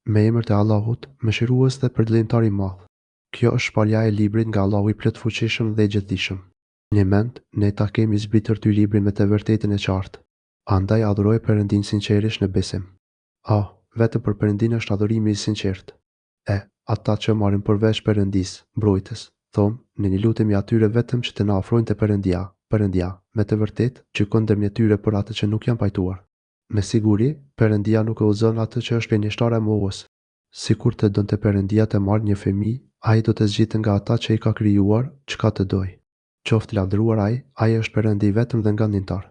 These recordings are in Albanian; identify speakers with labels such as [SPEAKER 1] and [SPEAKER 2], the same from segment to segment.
[SPEAKER 1] Me emër të Allahut, mëshirues dhe përditëtar i madh. Kjo është shpalja e librit nga Allahu i plot fuqishëm dhe i gjithdijshëm. Në mend, ne ta kemi zbritur ty librin me të vërtetën e qartë. Andaj adhuroj Perëndin sinqerisht në besim. Vetëm për Perëndin është adhurimi i sinqert. Ata që marrin përveç Perëndis, mbrojtës, thonë, ne i lutemi atyre vetëm që të na afrojnë te Perëndia, me të vërtetë gjykon ndërmjet tyre për atë që nuk janë pajtuar. Me siguri, Perëndia nuk e udhëzon atë që është plënjeshtar e mohës. Sikur të donte Perëndia të marrë një fëmijë, ai do të zgjidhte nga ata që i ka krijuar çka të doj. Qoftë lavdëruar ai është Perëndi vetëm dhe ngandimtar.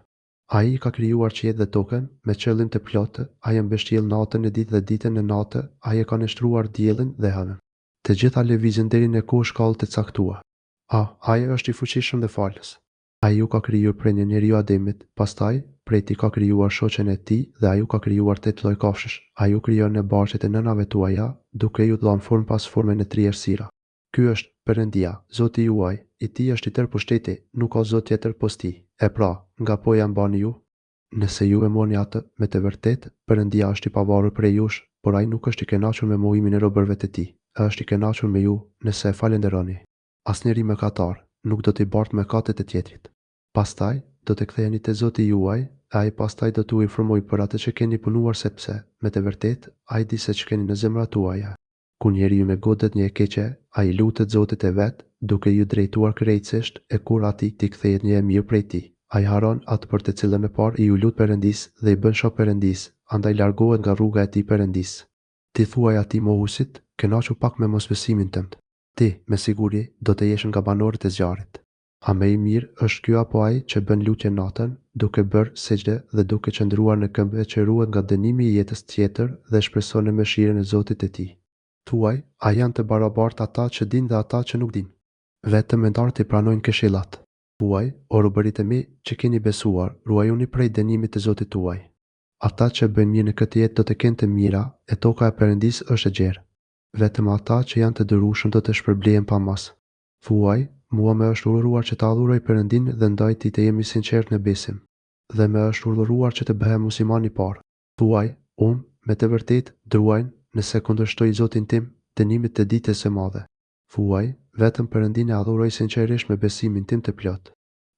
[SPEAKER 1] Ai i ka krijuar qiellin dhe tokën me qëllim të plotë, ai e mbështjell natën në ditë dhe ditën në natë, ai e ka nështruar diellin dhe hënën. Të gjitha lëvizin deri në kohë shkallë të caktuar. Ai është i fuqishëm dhe falës. Ai u ka krijuar prej një njeriu Ademit, pastaj prej tij ka krijuar shoqen e tij dhe ai u ka krijuar 8 lloj kafshësh. Ai u krijon në barqet e nënave tuaja, duke ju dhënë formë pas formën e 3 errësira. Ky është Perëndia, Zoti juaj, i tij është i tërë pushteti, nuk ka zot tjetër post tij. Nga poja mbani ju? Nëse ju e moni atë, me të vërtetë, Perëndia është i pavarur prej jush, por ai nuk është i kënaqur me mohimin e robërve të tij. Është i kënaqur me ju nëse e falenderoni. Asnjëri mëkatar nuk do t'i bartë mëkatet e tjetrit. Pastaj do të ktheheni te Zoti juaj, e ai pastaj do t'ju informojë për atë që keni punuar sepse, me të vërtetë, ai di se ç'keni në zemrat tuaja. Kur njeriu me godet një e keqe, ai lutet Zotit e vet, duke ju drejtuar krejtësisht, e kur atij t'i kthehet një e mirë prej tij. Ai haron atë për të cilën e parë i u lut Perëndis dhe i bën shok Perëndis, andaj largohet nga rruga e tij Perëndis. Ti thuaj atij mohusit, kënaqu pak me mosbesimin tënd. Ti, me siguri, do të jesh nga banorët e zjarrit. A më i mirë është ky apo ai që bën lutje natën, duke bërë sejdë dhe duke qëndruar në këmbë që ruhet nga dënimi i jetës tjetër dhe shpreson në mëshirën e Zotit e tij. Thuaj, a janë të barabartë ata që dinë dhe ata që nuk dinë? Vetëm mendarët i pranojnë këshillat. Thuaj, o robërit e mi që keni besuar, ruajuni prej dënimit të Zotit tuaj. Ata që bëjnë mirë në këtë jetë do të kenë të mira, e toka e Perëndis është e gjerë. Vetëm ata që janë të dërueshëm do të shpërblehen pa mas. Thuaj, mua më është urdhëruar që të adhuroj Perëndin dhe ndaj tij të jemi sinqert në besim. Dhe më është urdhëruar që të bëhem musliman i parë. Thuaj, unë, me të vërtetë, druajnë, nëse kundërshtoj Zotin tim, dënimit të ditës së madhe. Thuaj, vetëm Perëndin e adhuroj sinqerisht me besimin tim të plot.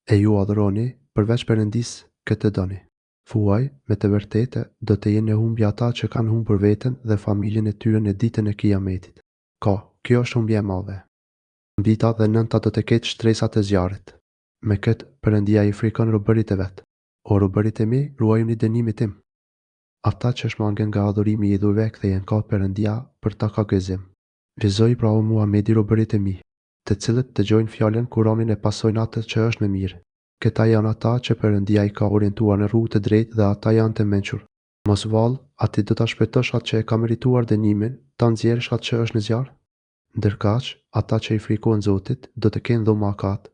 [SPEAKER 1] E ju adhuroni, përveç Perëndis, këtë doni. Thuaj, me të vërtetë, do të jenë e humbja ata që kanë humbur veten dhe familjen e tyre në ditën e Kiametit. Kjo është humbje e madhe. Mbita dhe nënta do të ketë shtresat e zjarrit. Me këtë, Perëndia i frikon robërit e vet. O robërit e mi, ruajuni dënimin tim. Ata që shmangen nga adhurimi i idhujve kthehen ka Perëndia për ta ka gëzim. Lexoj pra o Muhamedi robërit e mi, të cilët dëgjojnë fjalën Kur'anin e pasojnë atë që është më mirë. Këta janë ata që Perëndia i ka orientuar në rrugë të drejtë dhe ata janë të mençur. Mos vallë, aty do ta shpëtosh atë që e ka merituar dënimin, ta nxjerrësh atë që është në zjarr. Ndërkaq, ata që i frikojnë Zotit do të kenë dhoma kat,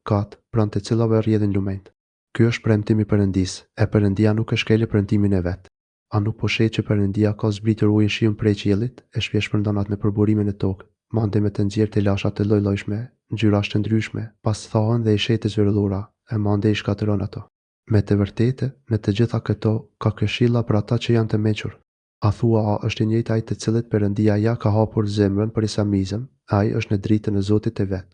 [SPEAKER 1] pranë të cilave rrjedhin lumenjt. Ky është premtimi i Perëndis, e Perëndia nuk e shkelë premtimin e vet. A nuk po shet që Perëndia ka zbritur ujin shiun prej qiellit, e shpeshpërndon atë në përburimin e tokë, mande me të nxjerrë të lasha të lloj-llojshme, ngjyra të ndryshme, pas thahen dhe i shetë zyrëllura, e mande i shkatëron ato. Me të vërtetë, në të gjitha këto ka këshilla për ata që janë të mençur. A thua a është i njëjtë ai të cilët Perëndia ja ka hapur zemrën për islamizëm, ai është në dritën e Zotit të vet.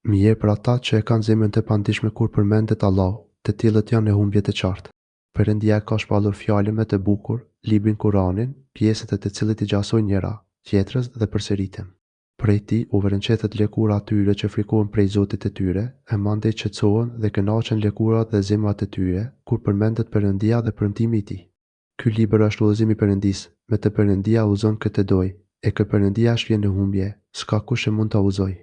[SPEAKER 1] Mirë për ata që e kanë zemrën të pandishme kur përmendet Allahu, të tillët janë në humbje të qartë. Perëndia ka shpallur fjalën me të bukur, librin Kur'anin, pjesët e të cilit i gjasojnë njëra tjetrës dhe përsëriten. Prej tij u vërënqethet lëkura atyre që frikohen prej Zotit të tyre, e mandej qetësohen dhe kënaqen lëkurat dhe zemrat e tyre kur përmendet Perëndia dhe premtimi i tij. Ky libër është udhëzimi i Perëndis, me të Perëndia udhëzon këtë doj, e kë Perëndia shvjen në humbje, s'ka kush e mund ta udhëzojë.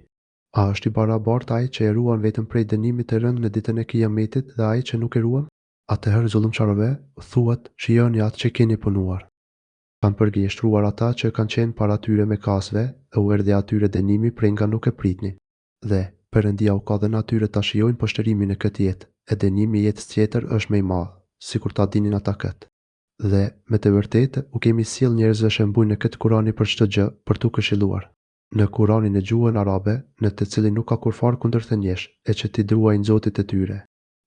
[SPEAKER 1] A është i barabartë ai që e ruan vetëm prej dënimit të rënd në ditën e Kiametit dhe ai që nuk e ruan? Atëherë zullumçarëve thuhet, shijoni atë që keni punuar. Kanë përgjeshtruar ata që kanë qenë para tyre me kasve, e u erdhi atyre dënimi prej nga nuk e pritnin. Dhe Perëndia u ka dhënë atyre ta shijojnë poshtërimin në këtë jetë, e dënimi i jetës tjetër është më i madh, sikur ta dinin ata këtë. Dhe me të vërtetë u kemi sjell njerëzve shembuj në këtë Kur'ani për çdo gjë, për t'u këshilluar. Në Kur'anin e gjuhën arabe, në të cilin nuk ka kurfar kundërthënjesh, e që ti druajnë Zotit e tyre.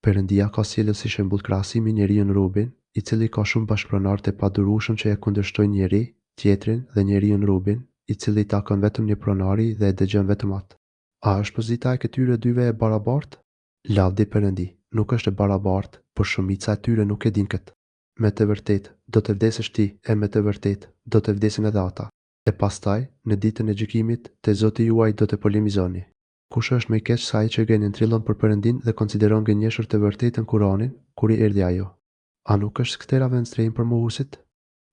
[SPEAKER 1] Perëndia ka sjellë si shembull krahasimin njeriu robin, i cili ka shumë bashkëpronar të padurueshëm që e kundërshtojnë njeri, tjetrin dhe njeriun Rubin, i cili i takon vetëm një pronari dhe e dëgjon vetëm atë. A është pozita e këtyre dyve e barabartë? Lavdi Perëndi, nuk është e barabartë, por shumica e tyre nuk e din këtë. Me të vërtetë, do të vdesësh ti, e me të vërtetë, do të vdesin edhe ata. E pastaj, në ditën e gjykimit, te Zoti juaj do të polemizoni. Kush është më i keq se ai që gënjen trillon për Perëndin dhe konsideron gënjeshër të vërtetën Kur'anin, kur i erdhi ajo? A nuk është këtera vendstrehin për mohuesit?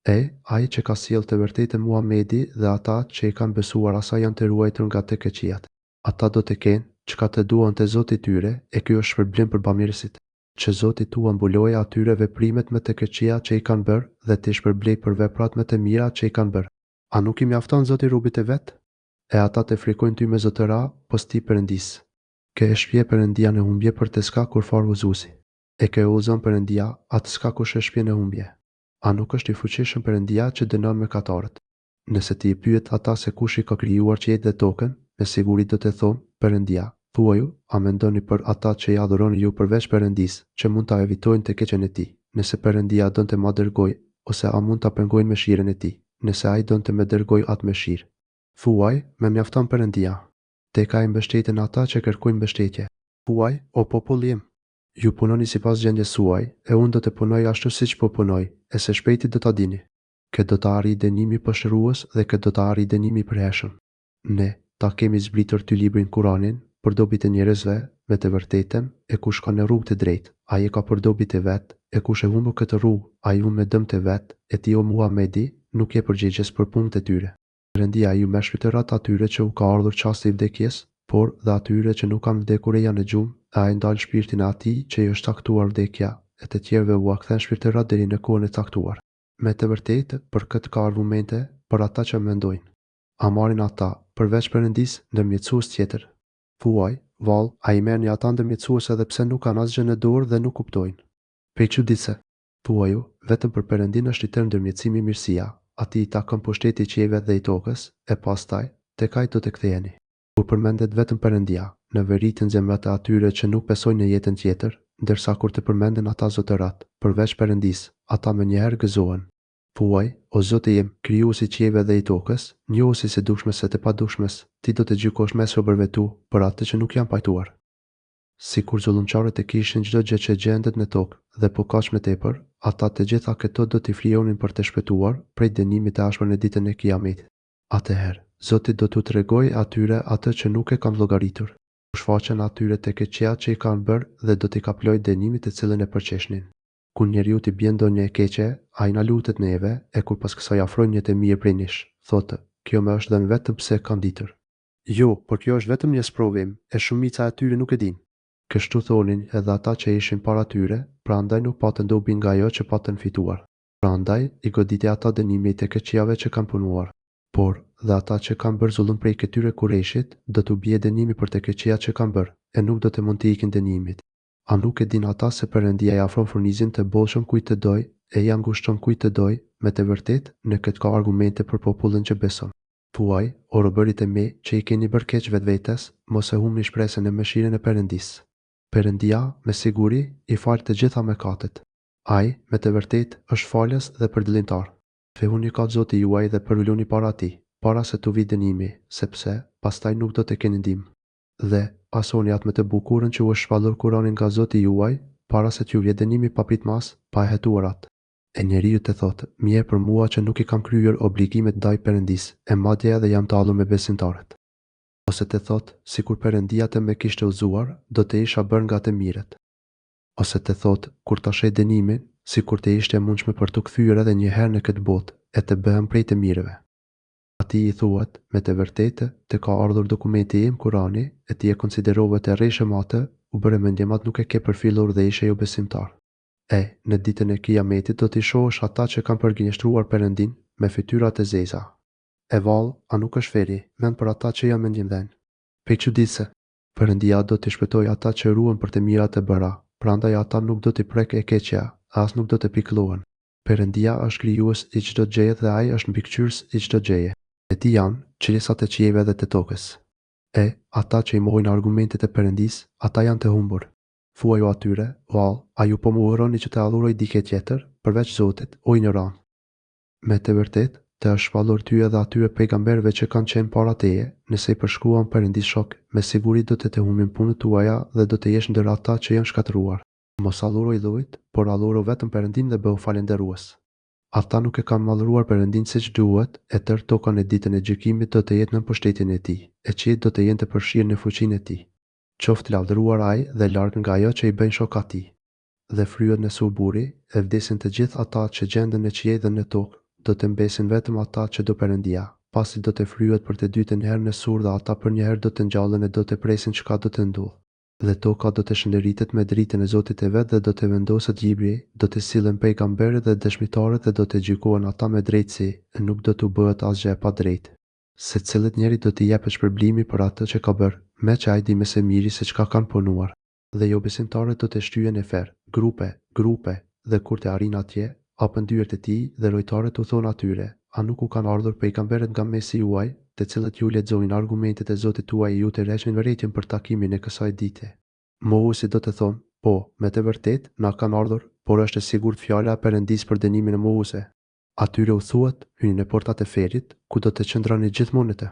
[SPEAKER 1] Ai që ka sjellë të vërtetën Muhamedi dhe ata që i kanë besuar asaj janë të ruajtur nga të keqijat. Ata do të kenë çka të duan te Zoti i tyre, e ky është shpërblim për bamirësit. Që Zoti tua mbulojë atyre veprimet me të këqija që i kanë bërë dhe t'i shpërblej për veprat me të mira që i kanë bërë. A nuk i mjafton Zoti rubit e vet? E ata të frikojnë ty me zotëra, po sti Perëndis. Ke e shpje Perëndia në humbje për të ska kur farë uzusi. E ke uzon Perëndia atë ska kush e shpje në humbje. A nuk është i fuqishëm Perëndia që dënon mëkatarët? Nëse ti i pyet ata se kush i ka krijuar qiejt dhe tokën, me siguri do të thonë Perëndia. Thuaju, a mendoni për ata që i adhuroni ju përveç Perëndis, që mund ta evitojnë të keqen e tij? Nëse Perëndia donte ma dërgoj, ose a mund ta pengojnë mëshirën e tij, nëse ai donte me dërgoj atë mëshirë? Thuaj, me mjafton Perëndia. Tek ai mbështeten ata që kërkojnë mbështetje. Thuaj, o popull im, ju punoni sipas gjendjes suaj, e unë do të punoj ashtu siç po punoj, e së shpejti do ta dini. Këtë do të arrijë dënimi pëshërues dhe këtë do të arrijë dënimi përhershëm. Ne ta kemi zbritur ty librin Kur'anin për dobit e njerëzve, me të vërtetën, e kush ka në rrugë të drejtë, ai e ka për dobit e vet, e kush e humbë këtë rrugë, ai humbë me dëm të vet, e ti o Muhamedi, nuk je përgjegjës për punët e tyre. Perëndia ju më shpëtorat atyre që u ka ardhur çasti i vdekjes, por dhe atyre që nuk kanë vdekur e janë në gjumë, e ai ndal shpirtin e atij që i është caktuar vdekja, e të tjerëve u kthen shpirtërat deri në kohën e caktuar. Me të vërtetë, për këtë ka argumente për ata që mendojnë. A marrin ata, përveç Perëndis, ndërmjetësues tjetër? Thuaj, vallë, a i merrni ata ndërmjetësues edhe pse nuk kanë asgjë në dorë dhe nuk kuptojnë? Prej çuditse, thuaju, vetëm për Perëndin është i tërë ndërmjetësimi mirësia, atij i takon pushteti i qiejve dhe i tokës, e pastaj tek ai do të ktheheni. Kur përmendet vetëm Perëndia, në veritën zemrat e atyre që nuk besojnë në jetën tjetër, ndërsa kur të përmenden ata zotërat, përveç Perëndis, ata më njëherë gëzohen. Thuaj, o Zoti im, krijuesi i qiejve dhe i tokës, njohuesi së dukshmes e të padukshmes, ti do të gjykosh mes robërve tu për atë që nuk janë pajtuar. Sikur zullumçarët e kishin çdo gjë që gjendet në tokë dhe po kaq më tepër, ata të gjitha këto do t'i frijonin për të shpëtuar prej dënimit të ashpër në ditën e Kiametit. Atëherë, Zoti do t'u tregojë atyre atë që nuk e kanë llogaritur. U shfaqen atyre të keqja që i kanë bërë dhe do t'i kaploj dënimit të cilën e përqeshnin. Kur njeriu t'i bjen ndonjë e keqe, ai na lutet neve, e kur pas kësaj afrojnë një të mirë prej nesh, thotë, kjo më është dhënë vetëm pse kam ditur. Jo, por kjo është vetëm një sprovim, e shumica e tyre nuk e din. Kështu thonin edhe ata që ishin para tyre, prandaj nuk patën dobi nga ajo që patën fituar. Prandaj i goditi ata dënimi të keqjave që kanë punuar. Por dhe ata që kanë bërë zullum prej këtyre Kureshit, do t'u bie dënimi për të keqjat që kanë bërë, e nuk do të mund të ikin dënimit. A nuk e din ata se Perëndia i afron furnizin të bollshëm kujt të doj, e ja ngushton kujt të doj, me të vërtetë, në këtë ka argumente për popullin që beson. Thuaj, o robërit e mi që i keni bërë keq vetvetes, mos e humni shpresën e mëshirën e Perëndis. Perëndia, me siguri, i fal të gjitha mëkatet. Ai, me të vërtetë, është falës dhe përdëlimtar. Fehuni ka Zoti juaj dhe përuluni para tij, para se t'u vi dënimi, sepse pastaj nuk do të keni ndihmë. Dhe pasoni atë me të bukurën që u është shpallur Kur'anin nga Zoti juaj, para se t'ju vjet dënimi pa pritmas, pa e hetuar atë. E njeriu të thotë, mirë për mua që nuk i kam kryer obligimet ndaj Perëndis, e madje edhe jam tallur me besimtarët. Ose të thotë, sikur Perëndia të më kishte udhëzuar, do të isha bërë nga të mirët. Ose të thotë, kur ta sheh dënimin, sikur të ishte e mundshme për të kthyer edhe një herë në këtë botë, e të bëhem prej të mirëve. Atij i thuat, me të vërtetë, të ka ardhur dokumenti im Kurani, e ti e konsiderove të rreshëm atë, u bëre mendjem atë nuk e ke përfillur dhe ishe jo besimtar. Në ditën e Kiametit do t'i shohësh ata që kanë përgënjeshtruar Perëndin me fytyrat e zeza. E vallë, a nuk është feri, vend për ata që janë mendjemdhen. Prej çuditse, Perëndia do t'i shpëtojë ata që ruan për të mirat e bëra, prandaj ata nuk do t'i prek e keqja, as nuk do të pikëllohen. Perëndia është krijues i çdo gjëje dhe ai është mbikëqyrës i çdo gjëje. E ti janë krijesat e qiejve dhe të tokës. Ata që i mohojnë argumentet e Perëndis, ata janë të humbur. Thuaju atyre, vallë, a ju po më uroni që të adhuroj dikë tjetër, përveç Zotit, o ignorant. Me të vërtetë, të është shpallur ty edhe atyre pejgamberëve që kanë qenë para teje, nëse i përshkruan Perëndis shok, me siguri do të humbin punët tuaja dhe do të jesh ndër ata që janë shkatëruar. Mos adhuro idhujt, por adhuro vetëm Perëndin dhe bëu falënderues. Ata nuk e kanë madhruar Perëndin siç duhet, e tërë toka në ditën e gjykimit do të jetë në pushtetin e tij, e qiejt do të jenë të përfshirë në fuqinë e tij. Qoftë lavdëruar ai dhe larg nga ajo që i bëjnë shok atij. Dhe fryet në surburi, e vdesin të gjithë ata që gjenden në qiell dhe në tokë, do të mbesin vetëm ata që do Perëndia, pasi do të fryet për të dytën herë në sur dhe ata për një herë do të ngjallen e do të presin çka do të ndodhë. Dhe toka do të shënderitet me dritën e Zotit e vet dhe do të vendoset libri, do të sillen pejgamberët dhe dëshmitarët dhe do të gjykohen ata me drejtësi, e nuk do t'u bëhet asgjë e padrejtë. Secilit njeri do t'i jepet shpërblimi për atë që ka bërë, me që ai di më së miri se çka kanë punuar. Dhe jo besimtarët do të shtyhen në fer, grupe, dhe kur të arrin atje, hapën dyert e tij dhe lojtarët u thonë atyre: a nuk u kanë ardhur pejgamberët nga mesi juaj, të cilët ju lexojnë argumentet e Zotit tuaj e ju të rreshnin vërejtjen për takimin e kësaj dite? Mohuesi do të thonë: po, me të vërtetë na kanë ardhur, por është e sigurt fjala e Perëndis për dënimin e mohuese. Atyre u thuhet: hyni në portat e ferit, ku do të qëndroni gjithmonë.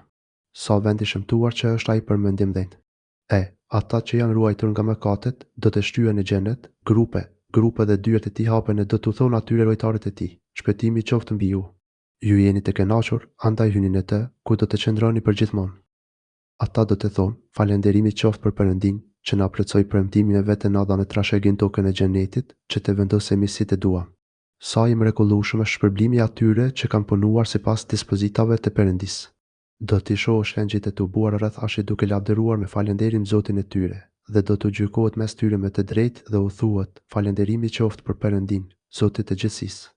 [SPEAKER 1] Sa vend i shëmtuar që është ai për mendimdhënë. Ata që janë ruajtur nga mëkatet do të shtyhen në xhenet, grupe dhe dyert e tij hapen e do t'u thonë atyre lojtarët e tij: shpëtimi qoftë mbi ju. Ju jeni të kënaqur, andaj hyni në të, ku do të qëndroni për gjithmonë. Ata do të thonë: falënderimi qoftë për Perëndin, që na plotësoi premtimin e vetë na dha në trashëgin tokën e xhenetit, që të vendosemi si të duam. Sa i mrekullueshëm është shpërblimi i atyre që kanë punuar sipas dispozitave të Perëndis. Do t'i shohësh engjëjt e tubuar rreth ashit duke lavdëruar me falënderim Zotin e tyre, dhe do t'u gjykohet mes tyre me të drejtë dhe u thuhet: falënderimi qoftë për Perëndin, Zotit të gjithësisë.